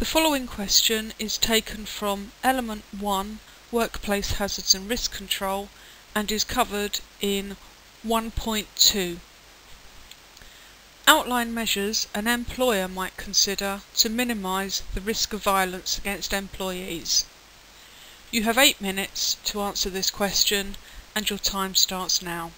The following question is taken from Element 1, Workplace Hazards and Risk Control, and is covered in 1.2. Outline measures an employer might consider to minimise the risk of violence against employees. You have 8 minutes to answer this question, and your time starts now.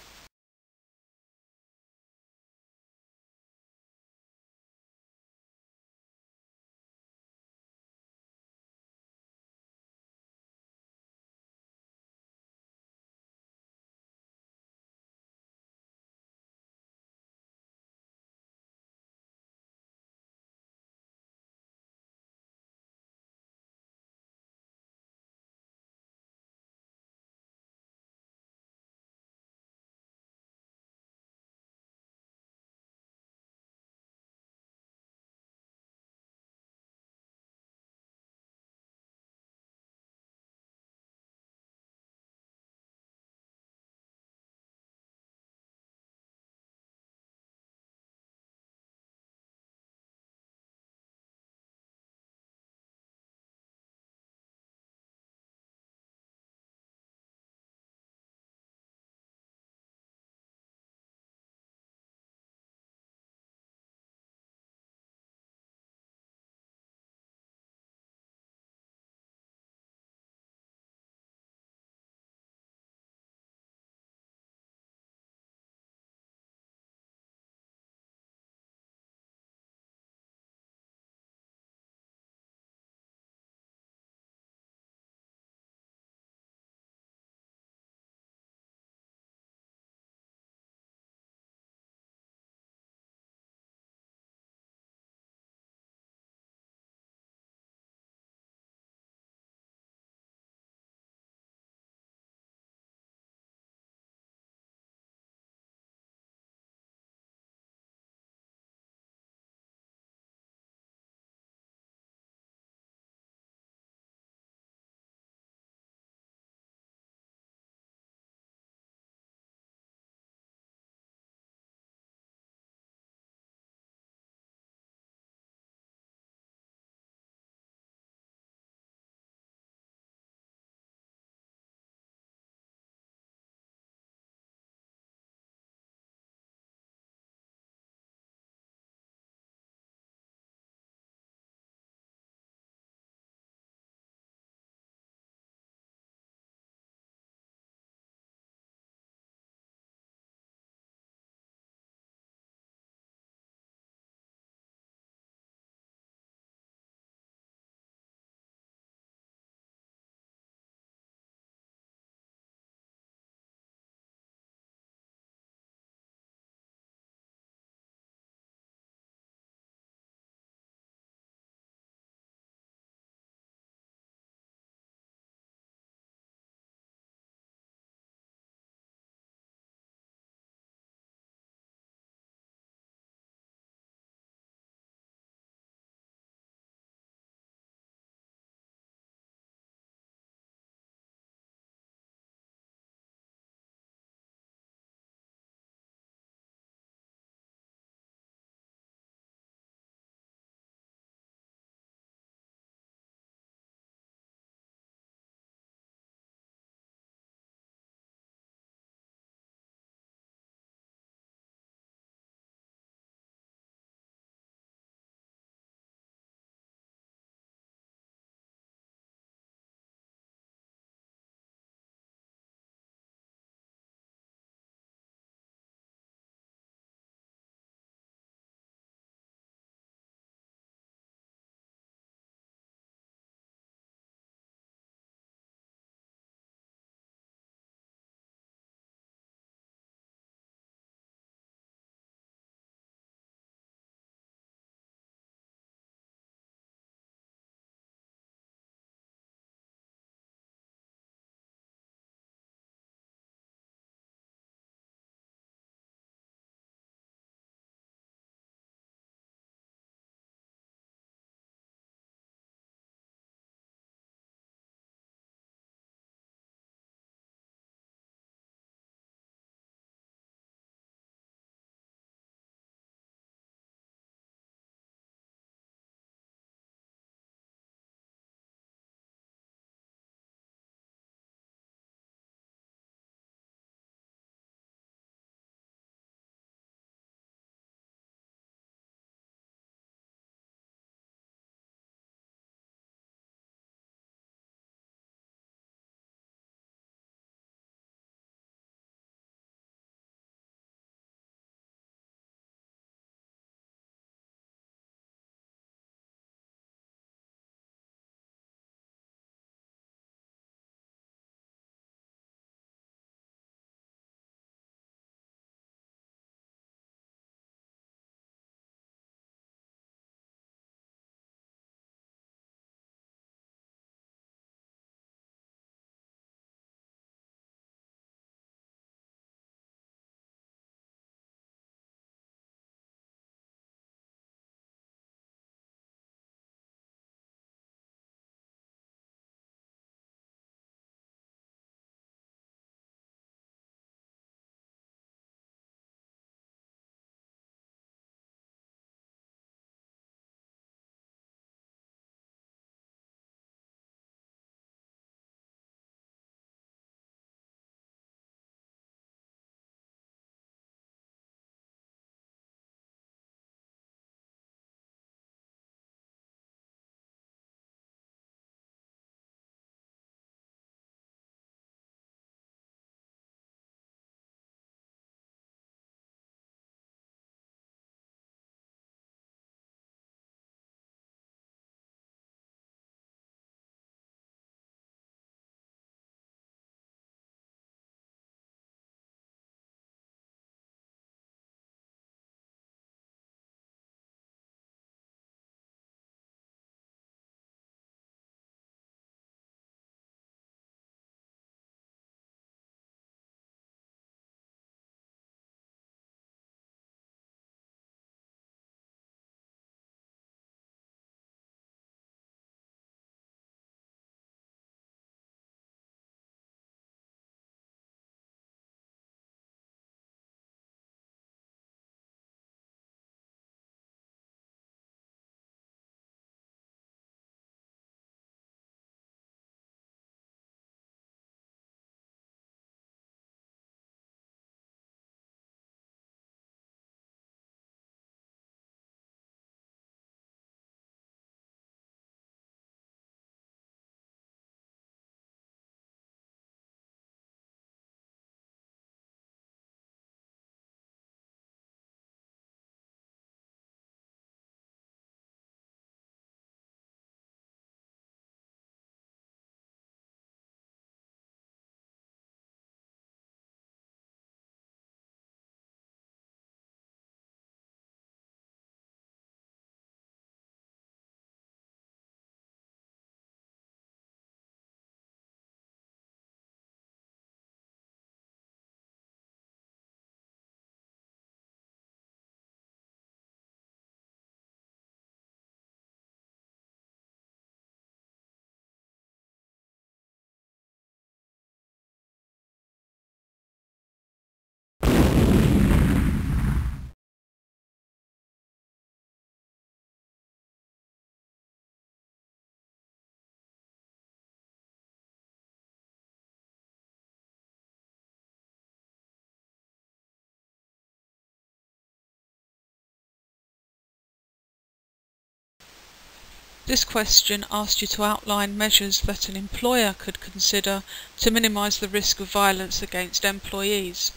This question asked you to outline measures that an employer could consider to minimise the risk of violence against employees.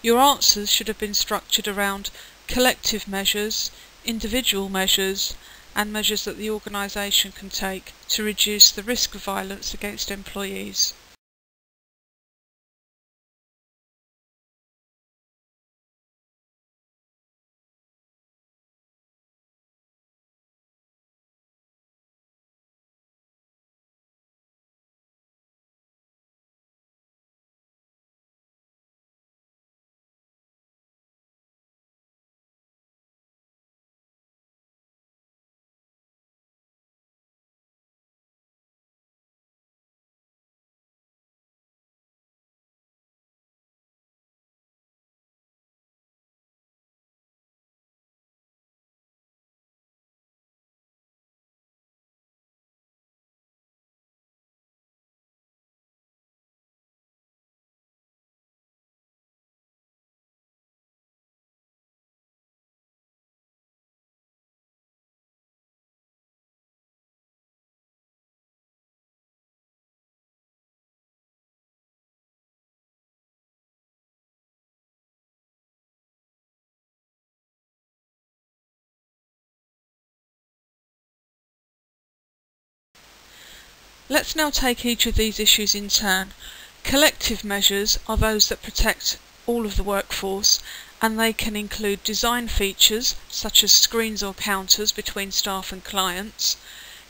Your answers should have been structured around collective measures, individual measures, and measures that the organisation can take to reduce the risk of violence against employees. Let's now take each of these issues in turn. Collective measures are those that protect all of the workforce, and they can include design features such as screens or counters between staff and clients,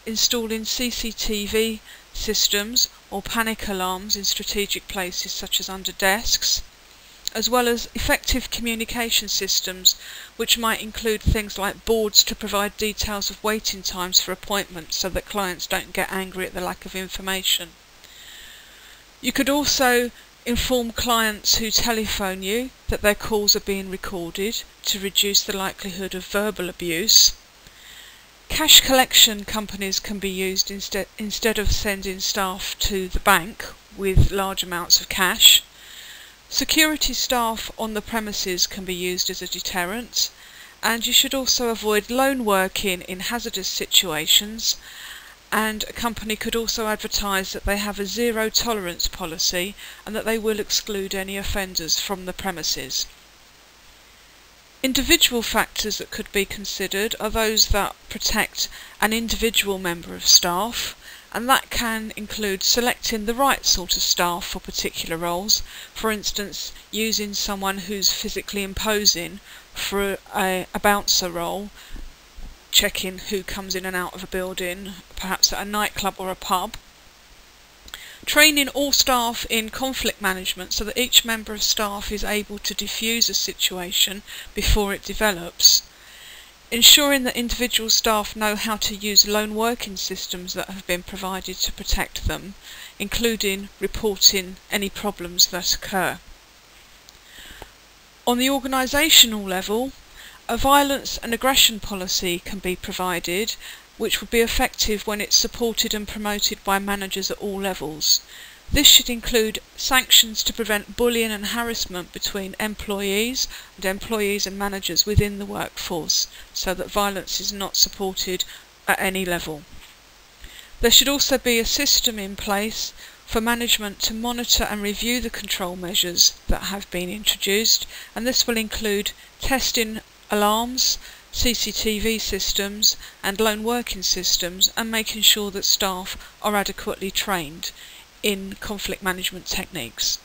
installing CCTV systems or panic alarms in strategic places such as under desks, as well as effective communication systems, which might include things like boards to provide details of waiting times for appointments so that clients don't get angry at the lack of information. You could also inform clients who telephone you that their calls are being recorded to reduce the likelihood of verbal abuse. Cash collection companies can be used instead of sending staff to the bank with large amounts of cash. Security staff on the premises can be used as a deterrent, and you should also avoid lone working in hazardous situations, and a company could also advertise that they have a zero tolerance policy and that they will exclude any offenders from the premises. Individual factors that could be considered are those that protect an individual member of staff, and that can include selecting the right sort of staff for particular roles. For instance, using someone who's physically imposing for a bouncer role, checking who comes in and out of a building, perhaps at a nightclub or a pub. Training all staff in conflict management so that each member of staff is able to diffuse a situation before it develops. Ensuring that individual staff know how to use lone working systems that have been provided to protect them, including reporting any problems that occur. On the organisational level, a violence and aggression policy can be provided, which would be effective when it's supported and promoted by managers at all levels. This should include sanctions to prevent bullying and harassment between employees and managers within the workforce, so that violence is not supported at any level. There should also be a system in place for management to monitor and review the control measures that have been introduced, and this will include testing alarms, CCTV systems and lone working systems, and making sure that staff are adequately trained in conflict management techniques.